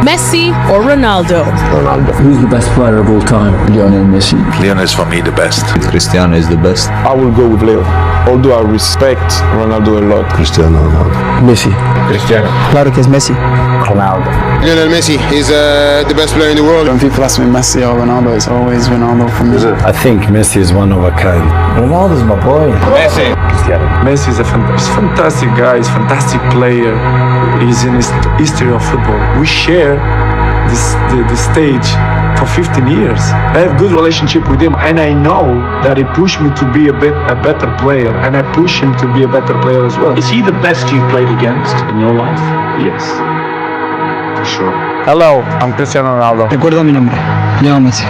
Messi or Ronaldo? Ronaldo. Who's the best player of all time? Lionel Messi. Lionel is for me the best. Cristiano is the best. I will go with Leo. Although I respect Ronaldo a lot. Cristiano Ronaldo. Messi. Cristiano. Claro que es Messi. Ronaldo. Lionel Messi is the best player in the world. When people ask me Messi or Ronaldo, it's always Ronaldo for me. I think Messi is one of a kind. Ronaldo's my boy. Messi. Cristiano. Messi is a fantastic guy, he's a fantastic player. He's in the history of football. We share the stage for 15 years. I have good relationship with him, and I know that he pushed me to be a better player, and I push him to be a better player as well. Is he the best you've played against in your life? Yes, for sure. Hello, I'm Cristiano Ronaldo. Recuerda mi nombre. Leo Messi.